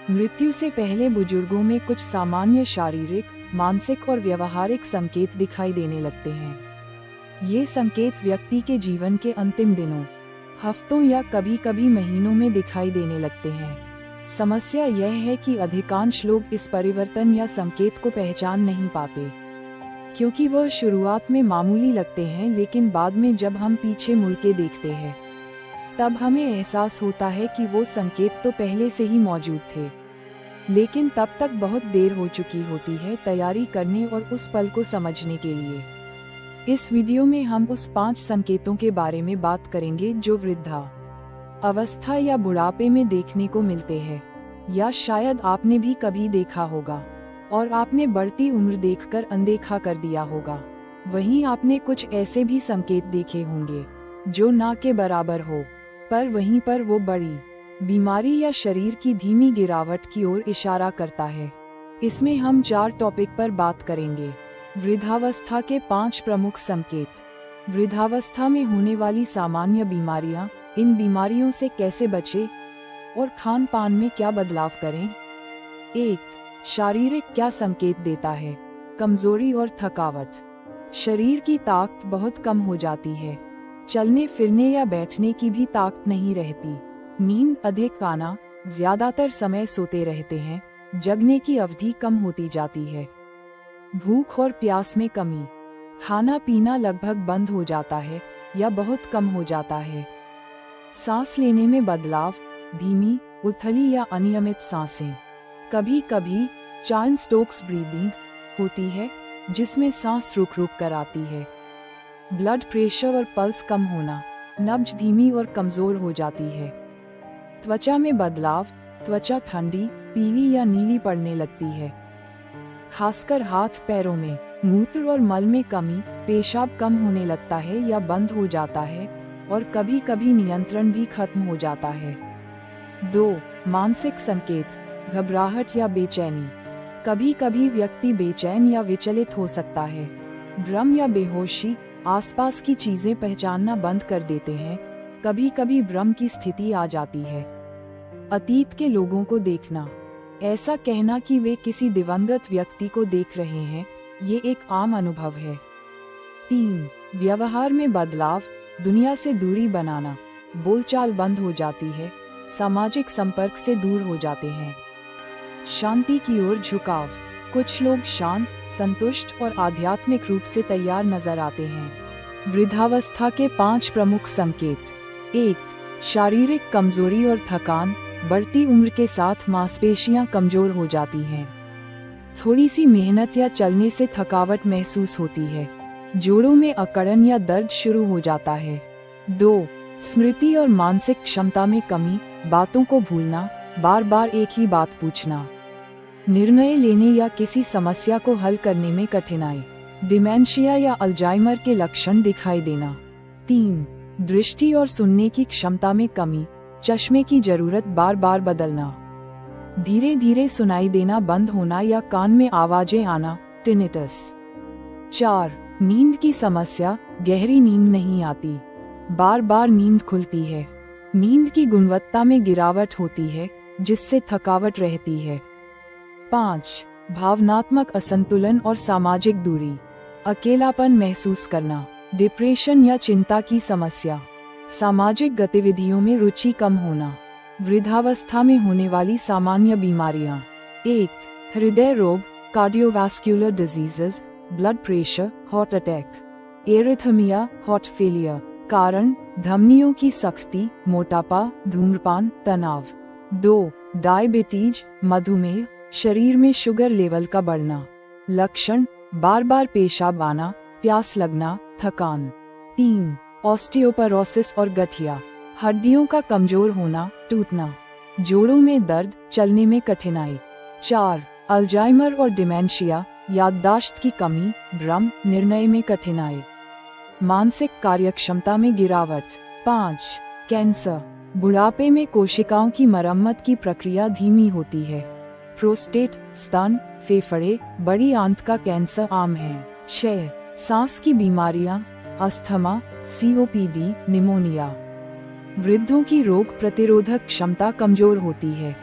मृत्यु से पहले बुजुर्गों में कुछ सामान्य शारीरिक, मानसिक और व्यवहारिक संकेत दिखाई देने लगते हैं। ये संकेत व्यक्ति के जीवन के अंतिम दिनों, हफ्तों या कभी कभी महीनों में दिखाई देने लगते हैं। समस्या यह है कि अधिकांश लोग इस परिवर्तन या संकेत को पहचान नहीं पाते, क्योंकि वह शुरुआत में मामूली लगते हैं, लेकिन बाद में जब हम पीछे मुड़ के देखते हैं तब हमें एहसास होता है कि वो संकेत तो पहले से ही मौजूद थे, लेकिन तब तक बहुत देर हो चुकी होती है तैयारी करने और उस पल को समझने के लिए। इस वीडियो में हम उस 5 संकेतों के बारे में बात करेंगे जो वृद्धा अवस्था या बुढ़ापे में देखने को मिलते हैं, या शायद आपने भी कभी देखा होगा और आपने बढ़ती उम्र देखकर अनदेखा कर दिया होगा। वहीं आपने कुछ ऐसे भी संकेत देखे होंगे जो ना के बराबर हो, पर वहीं पर वो बड़ी बीमारी या शरीर की धीमी गिरावट की ओर इशारा करता है। इसमें हम 4 टॉपिक पर बात करेंगे। वृद्धावस्था के 5 प्रमुख संकेत, वृद्धावस्था में होने वाली सामान्य बीमारियां, इन बीमारियों से कैसे बचें और खान पान में क्या बदलाव करें। 1. शारीरिक क्या संकेत देता है? कमजोरी और थकावट। शरीर की ताकत बहुत कम हो जाती है, चलने फिरने या बैठने की भी ताकत नहीं रहती। नींद अधिक आना, ज्यादातर समय सोते रहते हैं, जगने की अवधि कम होती जाती है। भूख और प्यास में कमी, खाना पीना लगभग बंद हो जाता है या बहुत कम हो जाता है। सांस लेने में बदलाव, धीमी, उथली या अनियमित सांसें। कभी कभी चाइन स्टोक्स ब्रीदिंग होती है, जिसमें सांस रुक रुक कर आती है। ब्लड प्रेशर और पल्स कम होना, नब्ज धीमी और कमजोर हो जाती है। त्वचा में बदलाव, त्वचा ठंडी, पीली या नीली पड़ने लगती है, खासकर हाथ पैरों में। मूत्र और मल में कमी, पेशाब कम होने लगता है या बंद हो जाता है और कभी कभी नियंत्रण भी खत्म हो जाता है। 2. मानसिक संकेत, घबराहट या बेचैनी। कभी कभी व्यक्ति बेचैन या विचलित हो सकता है। भ्रम या बेहोशी, आसपास की चीजें पहचानना बंद कर देते हैं, कभी कभी भ्रम की स्थिति आ जाती है। अतीत के लोगों को देखना, ऐसा कहना कि वे किसी दिवंगत व्यक्ति को देख रहे हैं, ये एक आम अनुभव है। 3. व्यवहार में बदलाव, दुनिया से दूरी बनाना, बोलचाल बंद हो जाती है, सामाजिक संपर्क से दूर हो जाते हैं। शांति की ओर झुकाव, कुछ लोग शांत, संतुष्ट और आध्यात्मिक रूप से तैयार नजर आते हैं। वृद्धावस्था के 5 प्रमुख संकेत। 1. शारीरिक कमजोरी और थकान, बढ़ती उम्र के साथ मांसपेशियां कमजोर हो जाती हैं। थोड़ी सी मेहनत या चलने से थकावट महसूस होती है। जोड़ों में अकड़न या दर्द शुरू हो जाता है। 2. स्मृति और मानसिक क्षमता में कमी, बातों को भूलना, बार बार एक ही बात पूछना। निर्णय लेने या किसी समस्या को हल करने में कठिनाई, डिमेंशिया या अल्जाइमर के लक्षण दिखाई देना। 3. दृष्टि और सुनने की क्षमता में कमी, चश्मे की जरूरत बार बार बदलना। धीरे धीरे सुनाई देना बंद होना या कान में आवाजें आना, टिनिटस। 4. नींद की समस्या, गहरी नींद नहीं आती, बार बार नींद खुलती है। नींद की गुणवत्ता में गिरावट होती है, जिससे थकावट रहती है। 5. भावनात्मक असंतुलन और सामाजिक दूरी, अकेलापन महसूस करना, डिप्रेशन या चिंता की समस्या, सामाजिक गतिविधियों में रुचि कम होना। वृद्धावस्था में होने वाली सामान्य बीमारियां। 1. हृदय रोग, cardiovascular diseases, blood pressure, heart attack. Arrhythmia, heart failure, कारण धमनियों की सख्ती, मोटापा, धूम्रपान, तनाव। 2. डायबिटीज, मधुमेह, शरीर में शुगर लेवल का बढ़ना। लक्षण, बार बार पेशाब आना, प्यास लगना, थकान। 3. ऑस्टियोपोरोसिस और गठिया, हड्डियों का कमजोर होना, टूटना। जोड़ों में दर्द, चलने में कठिनाई। 4. अल्जाइमर और डिमेंशिया, याददाश्त की कमी, भ्रम, निर्णय में कठिनाई। मानसिक कार्यक्षमता में गिरावट। 5. कैंसर, बुढ़ापे में कोशिकाओं की मरम्मत की प्रक्रिया धीमी होती है। प्रोस्टेट, स्तन, फेफड़े, बड़ी आंत का कैंसर आम है। 6. सांस की बीमारियां, अस्थमा, COPD, निमोनिया। वृद्धों की रोग प्रतिरोधक क्षमता कमजोर होती है।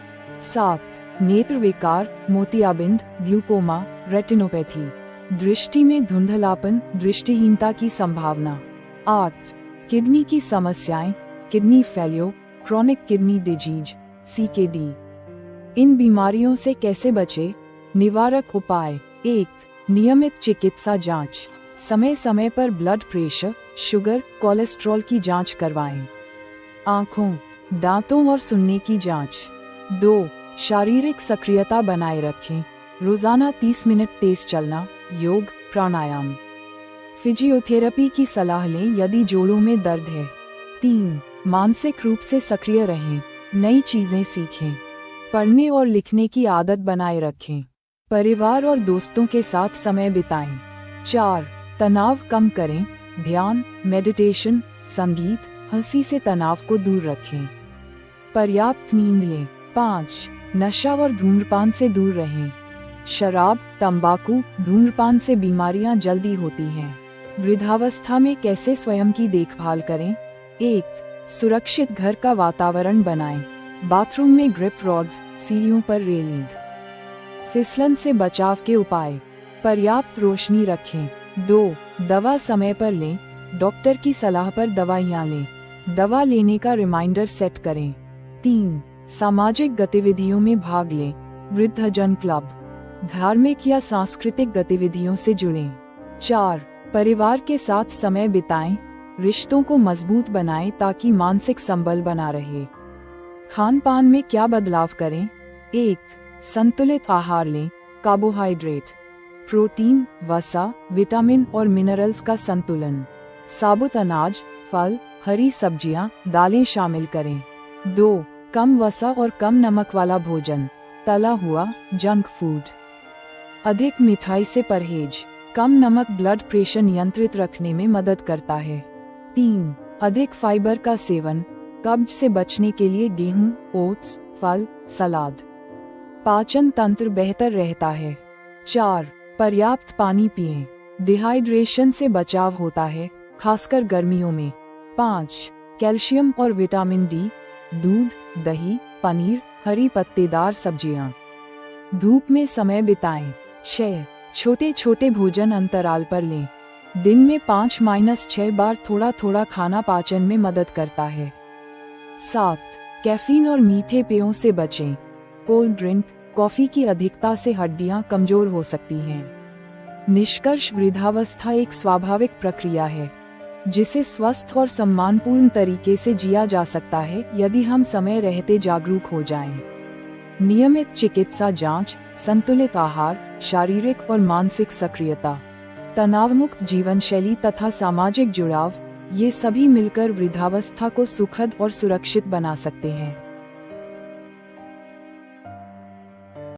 7. नेत्र विकार, मोतियाबिंद, ग्लूकोमा, रेटिनोपैथी। दृष्टि में धुंधलापन, दृष्टिहीनता की संभावना। 8. किडनी की समस्याएं, kidney failure, chronic kidney disease, CKD। इन बीमारियों से कैसे बचें? निवारक उपाय। 1. नियमित चिकित्सा जांच। समय समय पर ब्लड प्रेशर, शुगर, कोलेस्ट्रॉल की जांच करवाएं। आँखों, दांतों और सुनने की जांच। 2. शारीरिक सक्रियता बनाए रखें। रोजाना 30 मिनट तेज चलना, योग, प्राणायाम। फिजियोथेरेपी की सलाह लें यदि जोड़ों में दर्द है। 3. मानसिक रूप से सक्रिय रहें, नई चीजें सीखें। पढ़ने और लिखने की आदत बनाए रखें। परिवार और दोस्तों के साथ समय बिताएं। 4. तनाव कम करें, ध्यान, मेडिटेशन, संगीत, हंसी से तनाव को दूर रखें। पर्याप्त नींद लें। 5. नशा और धूम्रपान से दूर रहें। शराब, तंबाकू, धूम्रपान से बीमारियां जल्दी होती हैं। वृद्धावस्था में कैसे स्वयं की देखभाल करें? 1. सुरक्षित घर का वातावरण बनाएं। बाथरूम में ग्रिप रॉड्स, सीढ़ियों पर रेलिंग। फिसलन से बचाव के उपाय। पर्याप्त रोशनी रखें। 2. दवा समय पर लें, डॉक्टर की सलाह पर दवाइयाँ लें। दवा लेने का रिमाइंडर सेट करें। 3. सामाजिक गतिविधियों में भाग लें, वृद्धजन क्लब। धार्मिक या सांस्कृतिक गतिविधियों से जुड़ें। 4. परिवार के साथ समय बिताएं, रिश्तों को मजबूत बनाएं ताकि मानसिक संबल बना रहे। खान पान में क्या बदलाव करें? 1. संतुलित आहार लें, कार्बोहाइड्रेट, प्रोटीन, वसा, विटामिन और मिनरल्स का संतुलन। साबुत अनाज, फल, हरी सब्जियां, दालें शामिल करें। 2. कम वसा और कम नमक वाला भोजन, तला हुआ, जंक फूड। अधिक मिठाई से परहेज, कम नमक ब्लड प्रेशर नियंत्रित रखने में मदद करता है। 3. अधिक फाइबर का सेवन, कब्ज से बचने के लिए गेहूं, ओट्स, फल, सलाद। पाचन तंत्र बेहतर रहता है। 4. पर्याप्त पानी पिएं, डिहाइड्रेशन से बचाव होता है, खासकर गर्मियों में। 5. कैल्शियम और विटामिन डी, दूध, दही, पनीर, हरी पत्तेदार सब्जियां। धूप में समय बिताएं। 6. छोटे छोटे भोजन अंतराल पर लें, दिन में 5-6 बार थोड़ा थोड़ा खाना पाचन में मदद करता है। 7. कैफीन और मीठे पेयों से बचें, कोल्ड ड्रिंक, कॉफी की अधिकता से हड्डियां कमजोर हो सकती हैं। निष्कर्ष, वृद्धावस्था एक स्वाभाविक प्रक्रिया है जिसे स्वस्थ और सम्मानपूर्ण तरीके से जिया जा सकता है यदि हम समय रहते जागरूक हो जाएं। नियमित चिकित्सा जांच, संतुलित आहार, शारीरिक और मानसिक सक्रियता, तनावमुक्त जीवन शैली तथा सामाजिक जुड़ाव, ये सभी मिलकर वृद्धावस्था को सुखद और सुरक्षित बना सकते हैं।